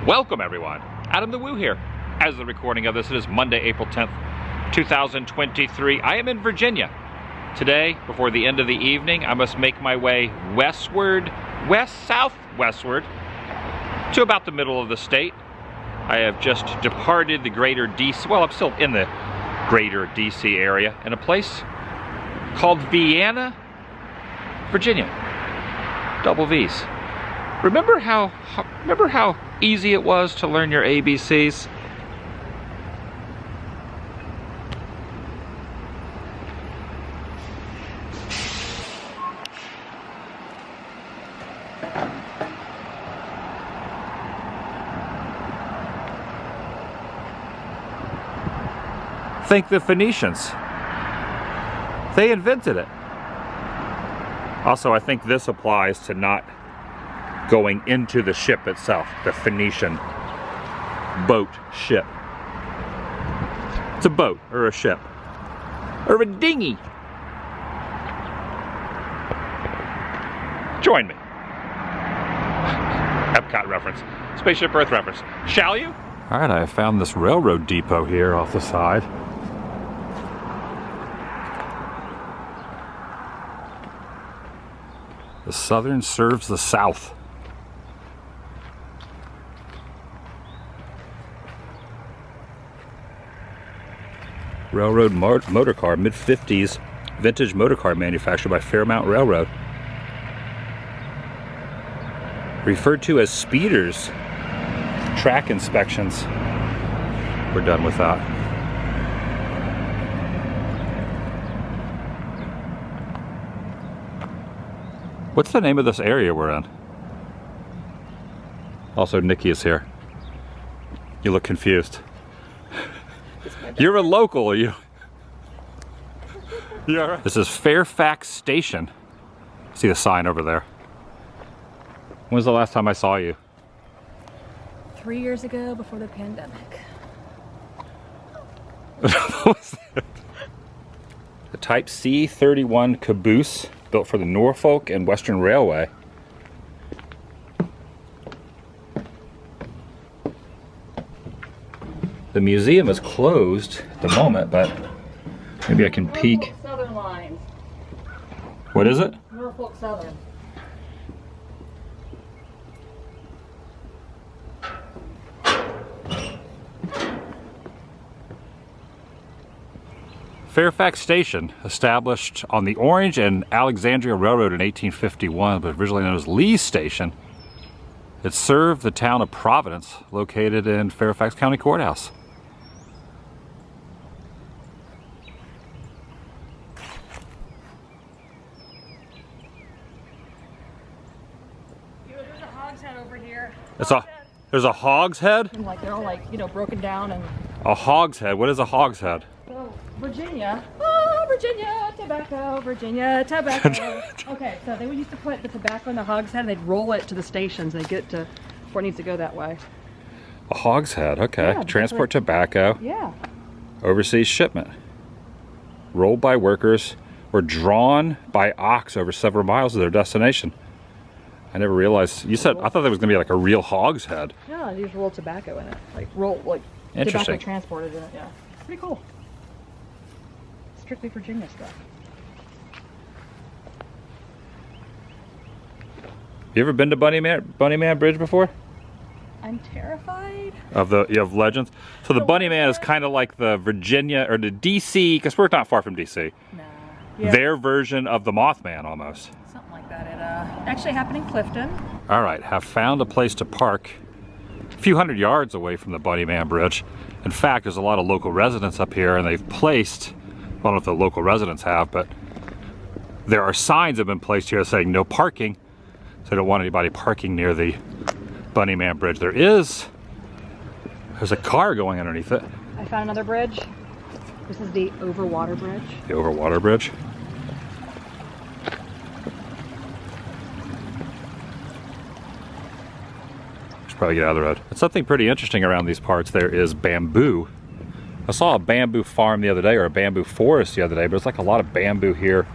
Welcome everyone, Adam the Woo here. As the recording of this, it is Monday, April 10th, 2023. I am in Virginia. Today, before the end of the evening, I must make my way westward, southwestward, to about the middle of the state. I have just departed the greater DC, well, I'm still in the greater DC area, in a place called Vienna, Virginia. Double V's. Remember how easy it was to learn your ABCs? Think the Phoenicians. They invented it. Also, I think this applies to not going into the ship itself, the Phoenician boat ship. It's a boat or a ship or a dinghy. Join me. Epcot reference, Spaceship Earth reference. Shall you? All right, I have found this railroad depot here off the side. The Southern serves the South. Railroad motor car, mid-50s vintage motor car manufactured by Fairmount Railroad. Referred to as speeders. Track inspections. We're done with that. What's the name of this area we're in? Also, Nikki is here. You look confused. You're a local, you. Yeah, right. This is Fairfax Station. See the sign over there. When was the last time I saw you? 3 years ago, before the pandemic. What was that? The Type C31 caboose built for the Norfolk and Western Railway. The museum is closed at the moment, but maybe I can peek. Norfolk Southern lines. What is it? Norfolk Southern. Fairfax Station, established on the Orange and Alexandria Railroad in 1851, but originally known as Lee's Station. It served the town of Providence, located in Fairfax County Courthouse. There's a hogshead over here. There's a hogshead? And like they're all like, you know, broken down and. A hogshead? What is a hogshead? So Virginia. Oh, Virginia tobacco, Virginia tobacco. Okay, so they used to put the tobacco in the hogshead and they'd roll it to the stations. They get to where it needs to go that way. A hogshead, okay. Yeah, transport tobacco. Yeah. Overseas shipment. Rolled by workers or drawn by ox over several miles to their destination. I never realized, I thought that was going to be like a real hogshead. Yeah, they just roll tobacco in it. Like Interesting. Tobacco transported in it, yeah. Pretty cool. Strictly Virginia stuff. You ever been to Bunny Man Bridge before? I'm terrified. Of legends? So the Bunny Man is kind of like the Virginia, or the DC, because we're not far from DC. Nah. Yeah. Their version of the Mothman, almost. Something like that. It actually happened in Clifton. All right, have found a place to park a few hundred yards away from the Bunny Man Bridge. In fact, there's a lot of local residents up here, and they've placed, I don't know if the local residents have, but there are signs that have been placed here saying no parking. So they don't want anybody parking near the Bunny Man Bridge. There's a car going underneath it. I found another bridge. This is the Overwater Bridge. The Overwater Bridge. Should probably get out of the road. It's something pretty interesting around these parts. There is bamboo. I saw a bamboo farm the other day, or a bamboo forest the other day, but there's like a lot of bamboo here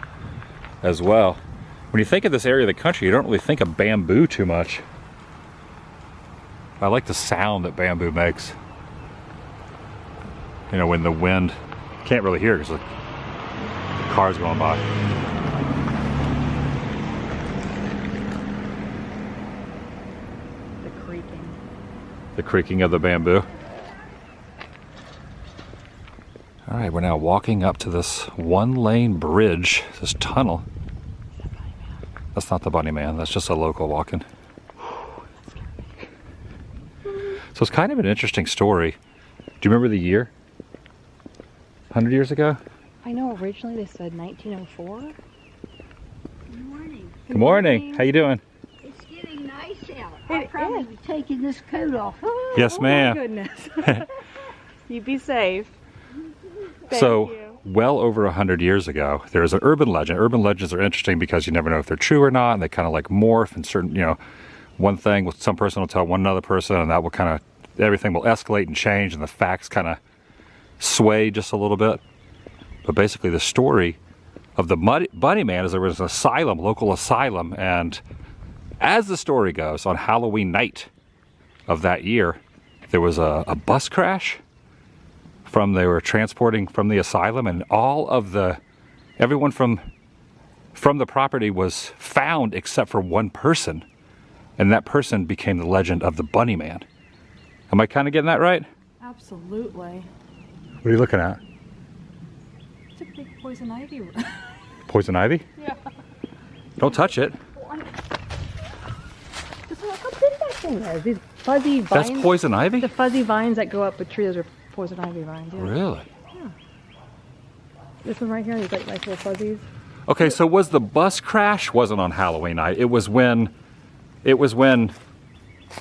as well. When you think of this area of the country, you don't really think of bamboo too much. I like the sound that bamboo makes. You know, when the wind, can't really hear it because the car's going by. The creaking. The creaking of the bamboo. All right, we're now walking up to this one-lane bridge, this tunnel. That's not the bunny man, that's just a local walking. So it's kind of an interesting story. Do you remember the year? 100 years ago? I know originally they said 1904. Good morning. Good morning. How you doing? It's getting nice out. I'll probably be taking this coat off. Yes, ma'am. Oh my goodness. You be safe. Thank you. Well over 100 years ago, there was an urban legend. Urban legends are interesting because you never know if they're true or not, and they kind of like morph and certain, you know, one thing with some person will tell one other person, and that will kind of, everything will escalate and change, and the facts kind of sway just a little bit. But basically the story of the bunny man is there was an asylum, local asylum, and as the story goes, on Halloween night of that year, there was a bus crash they were transporting from the asylum, and all of everyone from the property was found except for one person, and that person became the legend of the bunny man. Am I kind of getting that right? Absolutely. What are you looking at? It's a big poison ivy. Poison ivy? Yeah. Don't touch it. How big that thing is? These fuzzy vines. That's poison ivy? The fuzzy vines that go up a tree, those are poison ivy vines. Yeah. Really? Yeah. This one right here, these like nice little fuzzies. Okay, so was the bus crash wasn't on Halloween night? It was when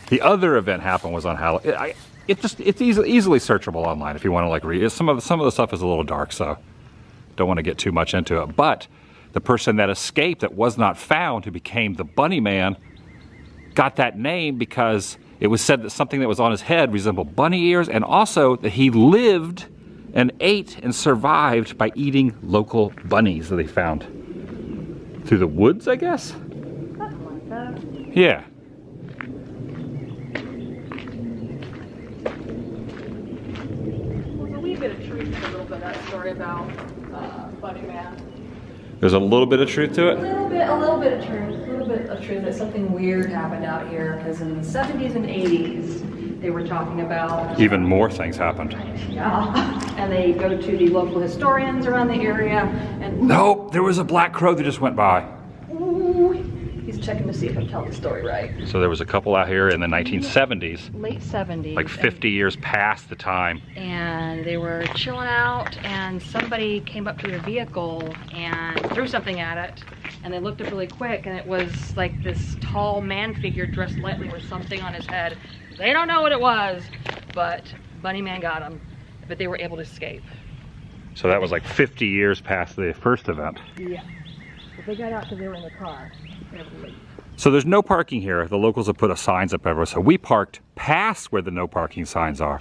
the other event happened was on Halloween. It's easily searchable online if you want to like read it. Some of the stuff is a little dark, so don't want to get too much into it. But the person that escaped that was not found, who became the bunny man, got that name because it was said that something that was on his head resembled bunny ears, and also that he lived and ate and survived by eating local bunnies that they found through the woods, I guess? Something like that. Yeah. There's a wee bit of truth in a little bit of that story about Bunny Man. There's a little bit of truth to it? A little bit of truth. A little bit of truth that something weird happened out here, because in the 70s and 80s, they were talking about... Even more things happened. Yeah. And they go to the local historians around the area, and... Nope, there was a black crow that just went by. Ooh, he's checking to see if I'm telling the story right. So there was a couple out here in the 1970s. Late 70s. Like 50 years past the time. And they were chilling out, and somebody came up to their vehicle and threw something at it. And they looked up really quick, and it was like this tall man figure dressed lightly with something on his head. They don't know what it was, but Bunny Man got him. But they were able to escape. So that was like 50 years past the first event. Yeah. But they got out because they were in the car. They were able to leave. So there's no parking here. The locals have put signs up everywhere. So we parked past where the no parking signs are.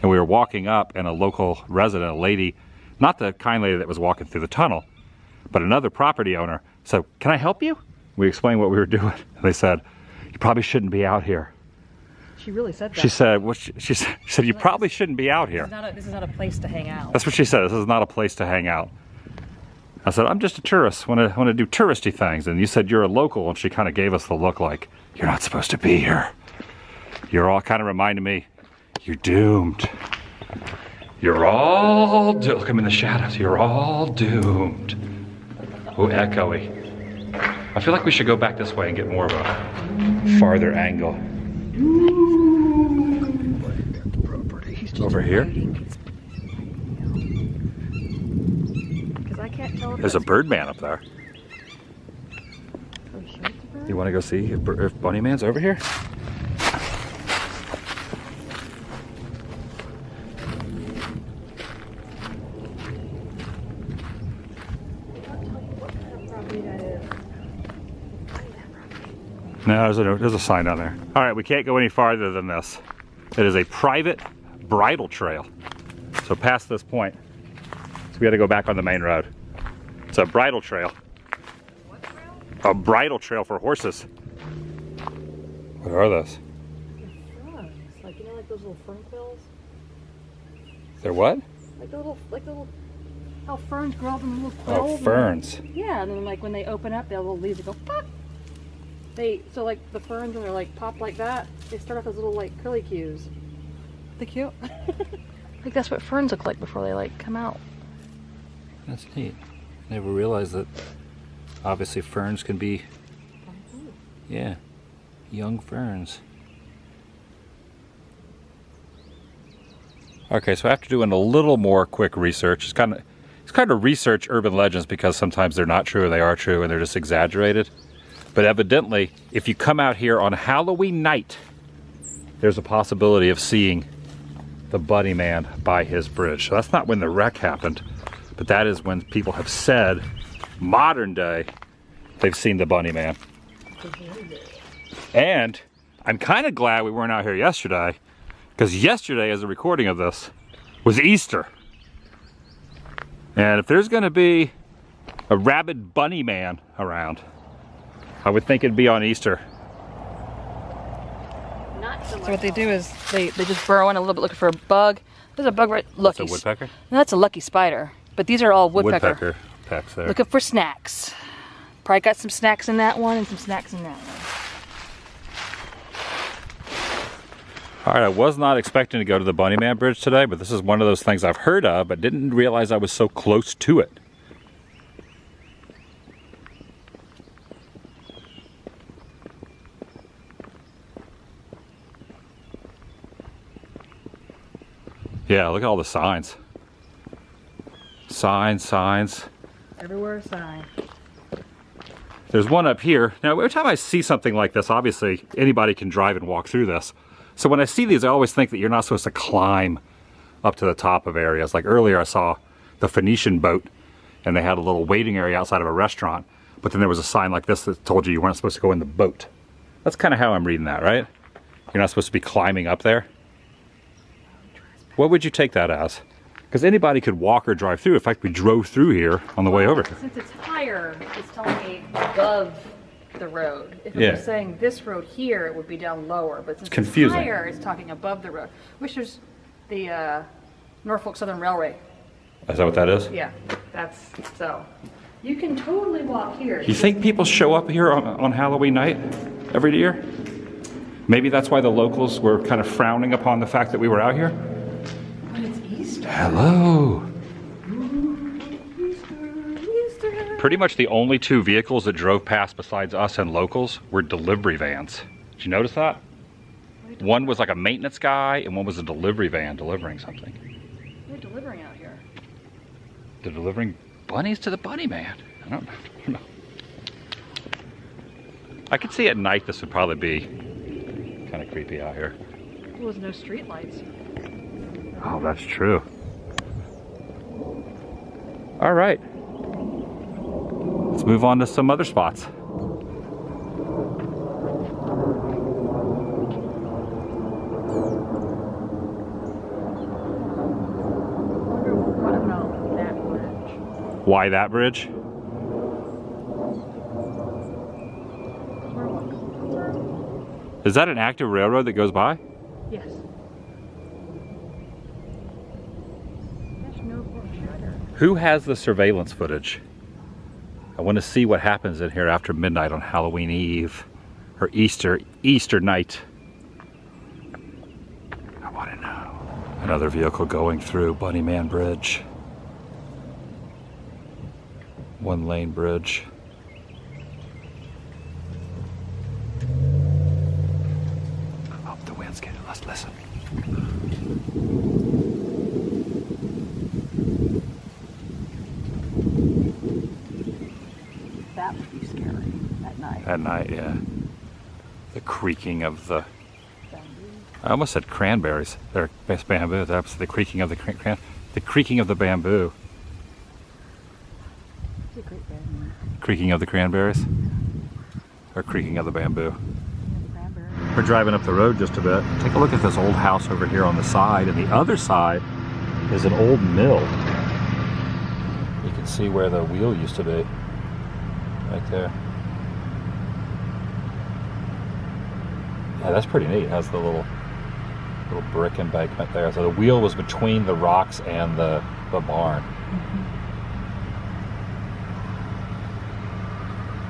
And we were walking up, and a local resident, a lady, not the kind lady that was walking through the tunnel, but another property owner said, "Can I help you?" We explained what we were doing. And they said, "You probably shouldn't be out here." She really said that. She said, she said, "You probably shouldn't be out here." This is not a place to hang out. That's what she said. This is not a place to hang out. I said, "I'm just a tourist. Want to do touristy things." And you said you're a local, and she kind of gave us the look like, "You're not supposed to be here." You're all kind of reminding me, you're doomed. You're all doomed. Look, I'm in the shadows. You're all doomed. Oh, echoey. I feel like we should go back this way and get more of a farther angle. Over here? Because I can't tell if There's a Birdman up there. Oh, sure it's a bird? You want to go see if Bunny Man's over here? No, there's a sign down there. All right, we can't go any farther than this. It is a private bridle trail. So past this point, so we got to go back on the main road. It's a bridle trail. What trail? A bridle trail for horses. What are those? Like, you know, like those little fern quills? They're what? Like the little, how ferns grow up in little Oh, quills. ferns. Yeah, and then like when they open up, their little leaves will go pop. So like the ferns when they're like popped like that, they start off as little like curly cues. They cute. Like that's what ferns look like before they like come out. That's neat. Never realized that obviously ferns can be, yeah, young ferns. Okay, so after doing a little more quick research, it's kind of research urban legends because sometimes they're not true or they are true and they're just exaggerated. But evidently, if you come out here on Halloween night, there's a possibility of seeing the Bunny Man by his bridge. So that's not when the wreck happened, but that is when people have said, modern day, they've seen the Bunny Man. And I'm kind of glad we weren't out here yesterday, because yesterday, as a recording of this, was Easter. And if there's going to be a rabid Bunny Man around, I would think it'd be on Easter. So what they do is they just burrow in a little bit looking for a bug. There's a bug right. Look, That's a woodpecker? No, that's a lucky spider. But these are all woodpecker. Pecks there. Looking for snacks. Probably got some snacks in that one and some snacks in that one. All right, I was not expecting to go to the Bunny Man Bridge today, but this is one of those things I've heard of, but didn't realize I was so close to it. Yeah, look at all the signs. Signs. Everywhere a sign. There's one up here. Now, every time I see something like this, obviously anybody can drive and walk through this. So when I see these, I always think that you're not supposed to climb up to the top of areas. Like earlier I saw the Phoenician boat and they had a little waiting area outside of a restaurant, but then there was a sign like this that told you weren't supposed to go in the boat. That's kind of how I'm reading that, right? You're not supposed to be climbing up there. What would you take that as? Because anybody could walk or drive through. In fact, we drove through here on the way over here. Since it's higher, it's telling me above the road. If it Yeah. was saying this road here, it would be down lower. But since it's confusing. higher, it's talking above the road. Which is the Norfolk Southern Railway. Is that what that is? Yeah, that's so. You can totally walk here. You think people show up here on Halloween night every year? Maybe that's why the locals were kind of frowning upon the fact that we were out here? But it's Easter. Hello. Easter. Pretty much the only two vehicles that drove past besides us and locals were delivery vans. Did you notice that? One was like a maintenance guy and one was a delivery van delivering something. They're delivering out here. They're delivering bunnies to the Bunny Man. I don't know. I could see at night this would probably be kind of creepy out here. There was no street lights. Oh, that's true. All right. Let's move on to some other spots. What about that bridge? Why that bridge? Is that an active railroad that goes by? Yes. There's no shutter. Who has the surveillance footage? I want to see what happens in here after midnight on Halloween Eve or Easter night. I want to know. Another vehicle going through Bunny Man Bridge. One lane bridge. Oh, the wind's getting, let's listen. That would be scary at night. At night, yeah. The creaking of the, Bamboo. I almost said cranberries. They're bamboo. That's the creaking of the creaking of the bamboo. It's a great band. Creaking of the cranberries? Or creaking of the bamboo? Cranberry. We're driving up the road just a bit. Take a look at this old house over here on the side, and the other side is an old mill. You can see where the wheel used to be. Right there. Yeah, that's pretty neat. It has the little Little brick embankment there. So the wheel was between the rocks and the barn.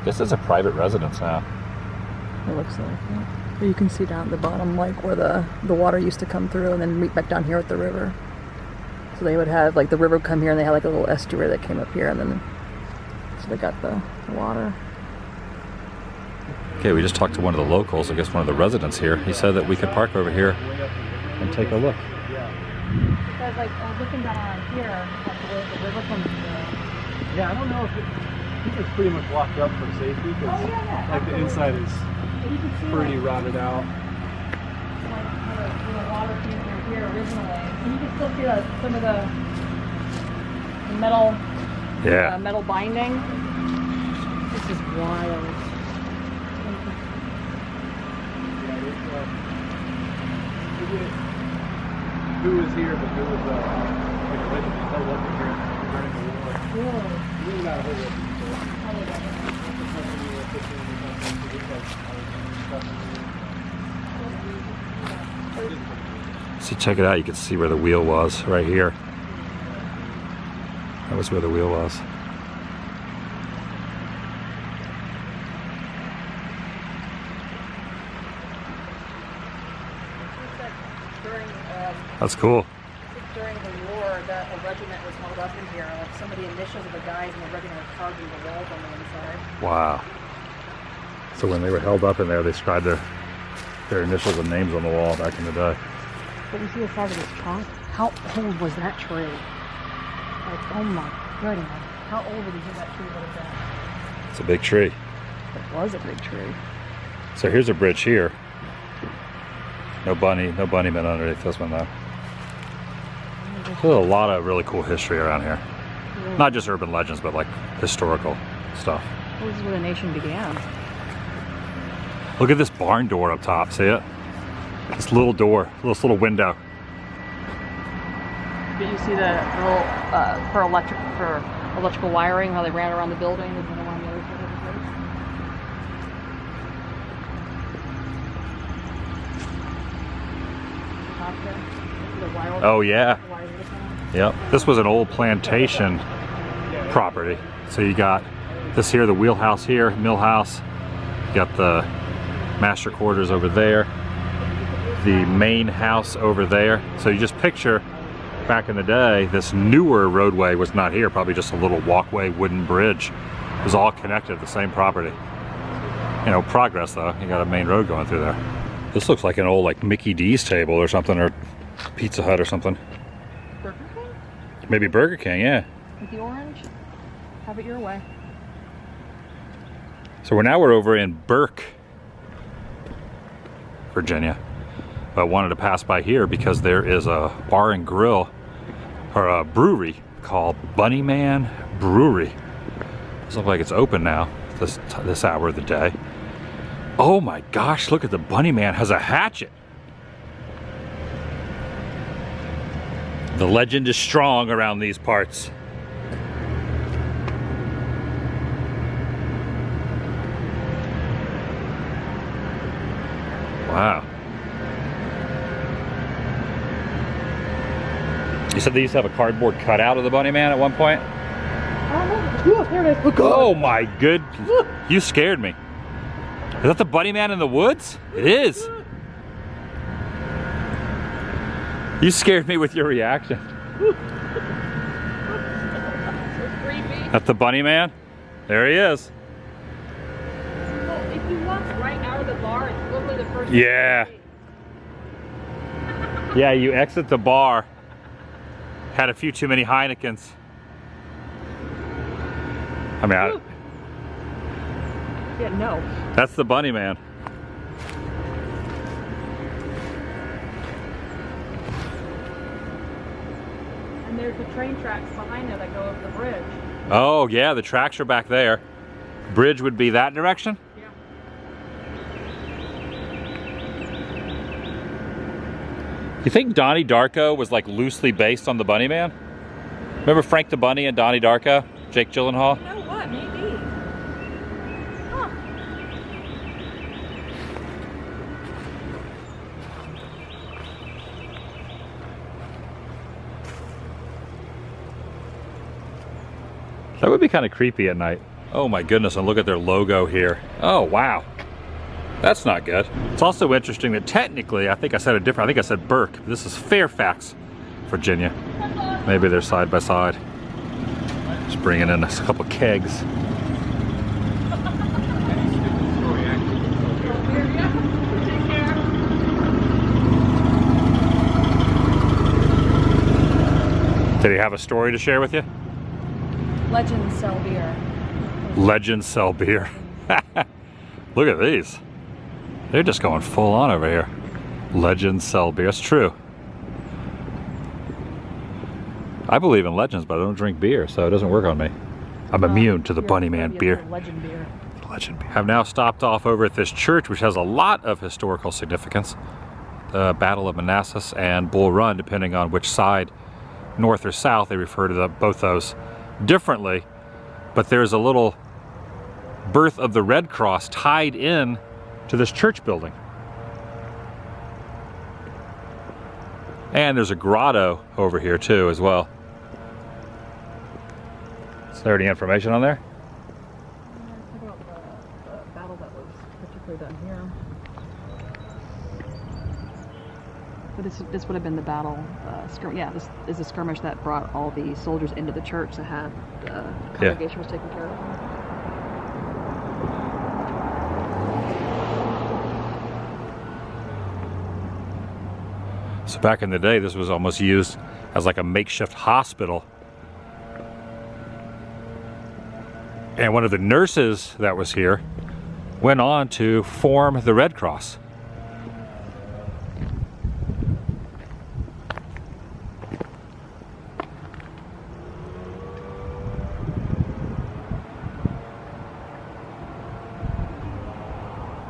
This is a private residence now. It looks like it. But you can see down at the bottom, like where the water used to come through and then meet back down here at the river. So they would have like the river come here and they had like a little estuary that came up here and then so they got the water. Okay, we just talked to one of the locals, I guess one of the residents here. He said that we could park over here and take a look. Because like looking down around here, like where the river comes through. Yeah, I don't know if I think it's pretty much locked up for safety because like the inside is pretty rotted out. Like the water came through here originally, and you can still see some of the metal. Yeah. Metal binding. This is wild. Who was here, but there was like a legend that held up in here during the war. Really? We got a whole lot of people. See, check it out. You can see where the wheel was right here. That was where the wheel was. That's cool. During the war, that a regiment was held up in here. Like some of the initials of the guys in the regiment were carved into the walls on the inside. Wow. So when they were held up in there, they scribed their initials and names on the wall back in the day. But you see the size of this trunk? How old was that tree? Like, oh my goodness. How old would you think that tree would have been? It's a big tree. It was a big tree. So here's a bridge here. No bunnymen underneath this one though. There's a lot of really cool history around here. Yeah. Not just urban legends, but like historical stuff. Well, this is where the nation began. Look at this barn door up top, see it? This little door, this little window. Did you see the little, for electrical wiring, how they ran around the building and went around the other side of the place? Top there? The wire- Oh yeah. the wires were coming out? Yep. This was an old plantation property. So you got this here, the wheelhouse here, mill house. You got the master quarters over there. The main house over there. So you just picture back in the day, this newer roadway was not here, probably just a little walkway, wooden bridge. It was all connected to the same property. You know, progress though, you got a main road going through there. This looks like an old like Mickey D's table or something, or Pizza Hut or something. Burger King? Maybe Burger King, yeah. With the orange? Have it your way. So we're over in Burke, Virginia. I wanted to pass by here because there is a bar and grill, or a brewery called Man Brewery. It looks like it's open now, this hour of the day. Oh my gosh, look at the Bunny Man has a hatchet. The legend is strong around these parts. Wow. You said they used to have a cardboard cutout of the Bunny Man at one point? Oh, there it is. Oh my good, you scared me. Is that the Bunny Man in the woods? It is. You scared me with your reaction. That's the Bunny Man? There he is. Well, if you walk right out of the bar, it's literally the first. Yeah. Yeah, you exit the bar. Had a few too many Heinekens. I mean, Yeah, no. that's the Bunny Man. And there's the train tracks behind there that go over the bridge. Oh yeah, the tracks are back there. Bridge would be that direction? Yeah. You think Donnie Darko was like loosely based on the Bunny Man? Remember Frank the Bunny and Donnie Darko? Jake Gyllenhaal? You know what? Maybe. Huh. That would be kind of creepy at night. Oh my goodness, and look at their logo here. Oh wow. That's not good. It's also interesting that technically, I think I said it different. I think I said Burke. This is Fairfax, Virginia. Maybe they're side by side. Just bringing in a couple kegs. Did he have a story to share with you? Legends sell beer. Legends sell beer. Look at these. They're just going full on over here. Legends sell beer. It's true. I believe in legends, but I don't drink beer, so it doesn't work on me. I'm immune to the Bunny Man beer. Legend beer. Legend beer. I've now stopped off over at this church, which has a lot of historical significance. The Battle of Manassas and Bull Run, depending on which side, north or south, they refer to both those differently. But there's a little birth of the Red Cross tied in to this church building. And there's a grotto over here too as well. Is there any information on there? Talk about the battle that was particularly done here. But this would have been the battle. Yeah, this is a skirmish that brought all the soldiers into the church to have the congregation was taken care of. So back in the day, this was almost used as like a makeshift hospital. And one of the nurses that was here went on to form the Red Cross.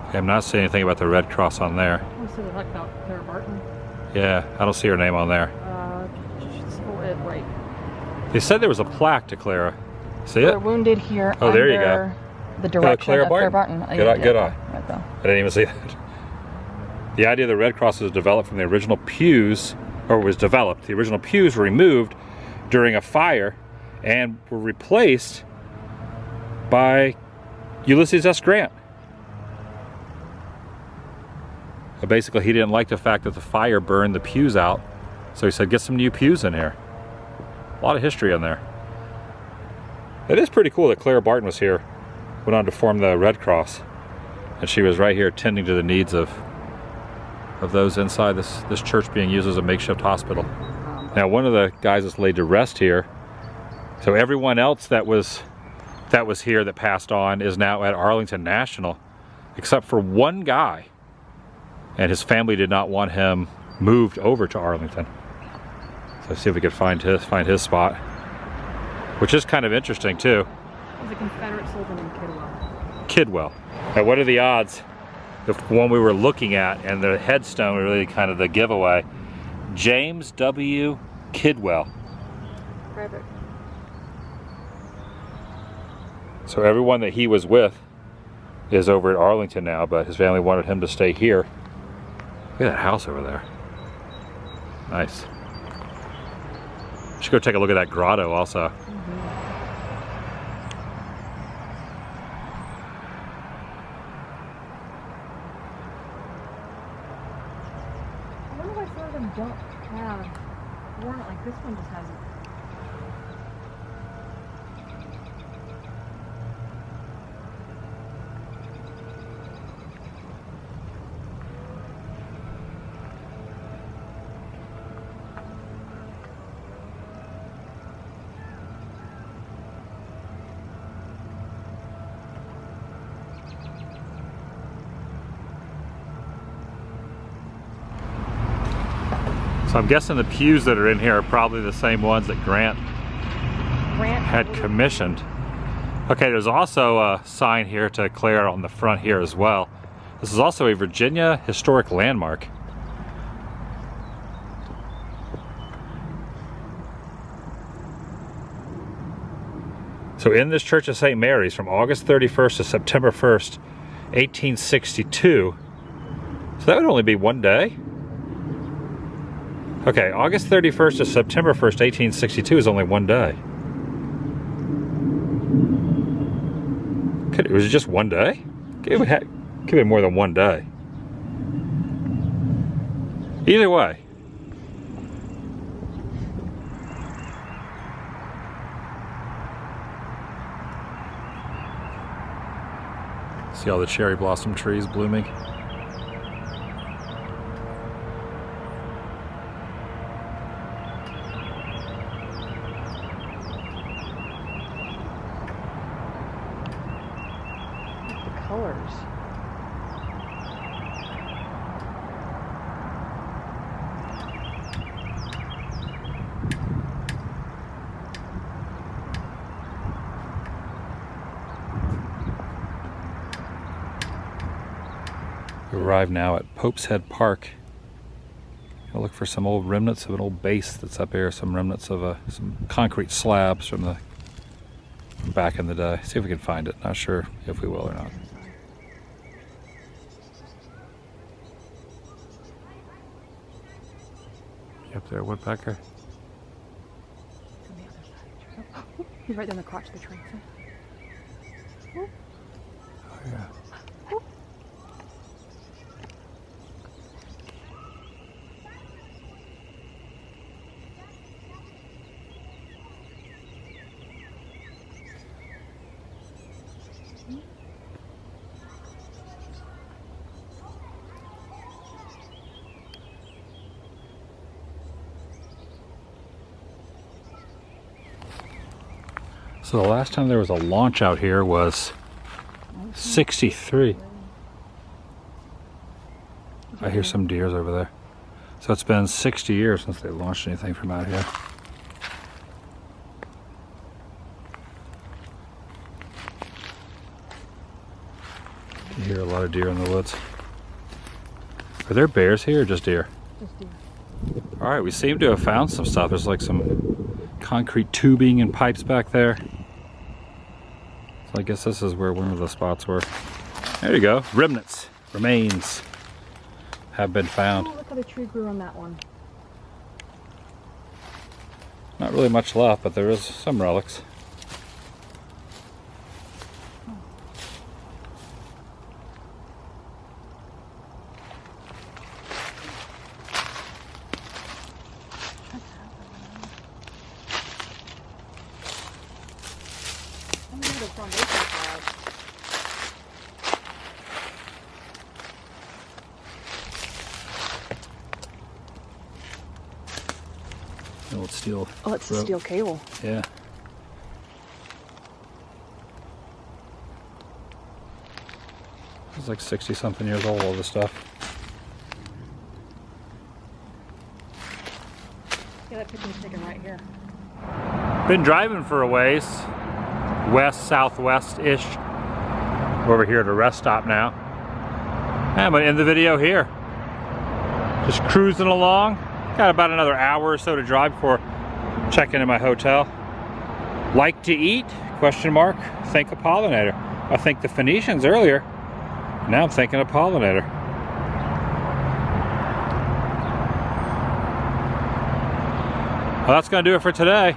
Okay, I'm not seeing anything about the Red Cross on there. I see like about Clara Barton. Yeah, I don't see her name on there. Right. They said there was a plaque to Clara. See it? They're wounded here. Oh, there you go. The direction Clara of Clara Barton. Barton. Good eye. Right there. I didn't even see that. The idea of the Red Cross was developed from the original pews, or was developed. The original pews were removed during a fire and were replaced by Ulysses S. Grant. Basically, he didn't like the fact that the fire burned the pews out, so he said, get some new pews in here. A lot of history in there. It is pretty cool that Clara Barton was here, went on to form the Red Cross, and she was right here tending to the needs of those inside this church being used as a makeshift hospital. Now, one of the guys that's laid to rest here, so everyone else that was here that passed on is now at Arlington National, except for one guy. And his family did not want him moved over to Arlington. So let's see if we could find his spot, which is kind of interesting too. It was a Confederate soldier named Kidwell. Kidwell. Now, what are the odds? The one we were looking at and the headstone were really kind of the giveaway. James W. Kidwell. Private. So everyone that he was with is over at Arlington now, but his family wanted him to stay here. Look at that house over there. Nice. Should go take a look at that grotto also. I wonder why some of them don't have warrant like this one just has it. So I'm guessing the pews that are in here are probably the same ones that Grant had commissioned. Okay, there's also a sign here to Clara on the front here as well. This is also a Virginia historic landmark. So in this Church of St. Mary's from August 31st to September 1st, 1862. So that would only be one day. Okay, August 31st to September 1st, 1862 is only one day. Was it just one day? Could have been more than one day. Either way. See all the cherry blossom trees blooming. The colors. We arrive now at Pope's Head Park. I'll look for some old remnants of an old base that's up here, some remnants of some concrete slabs from back in the day. See if we can find it. Not sure if we will or not. You up there, woodpecker? On the other side. Oh, he's right there in the crotch of the tree. Oh yeah. So the last time there was a launch out here was 63. I hear some deers over there. So it's been 60 years since they launched anything from out here. You hear a lot of deer in the woods. Are there bears here or just deer? Just deer. All right, we seem to have found some stuff. There's like some concrete tubing and pipes back there. So I guess this is where one of the spots were. There you go. Remnants, remains have been found. Oh, look how the tree grew on that one. Not really much left, but there is some relics. Old steel. Oh, it's a steel cable. Yeah. It's like 60 something years old, all this stuff. Yeah, that picture's taken right here. Been driving for a ways. West, southwest-ish. We're over here at a rest stop now. And I'm gonna end the video here. Just cruising along. Got about another hour or so to drive before checking into my hotel. Like to eat? Question mark. Think a pollinator. I think the Phoenicians earlier. Now I'm thinking a pollinator. Well, that's gonna do it for today.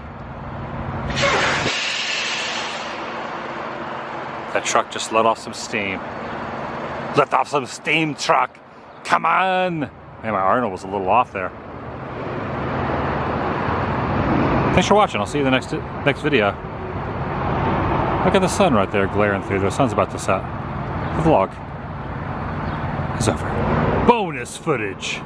That truck just let off some steam. Let off some steam, truck. Come on. Man, my Arnold was a little off there. Thanks for watching. I'll see you in the next video. Look at the sun right there glaring through. The sun's about to set. The vlog is over. Bonus footage.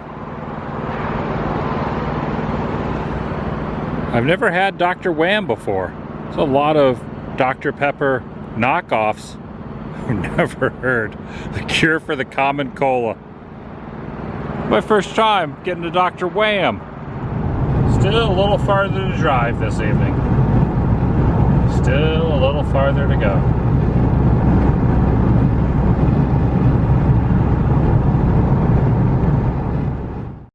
I've never had Dr. Wham before. There's a lot of Dr. Pepper knockoffs. I've never heard the cure for the common cola. My first time getting to Dr. Wham. Still a little farther to drive this evening. Still a little farther to go.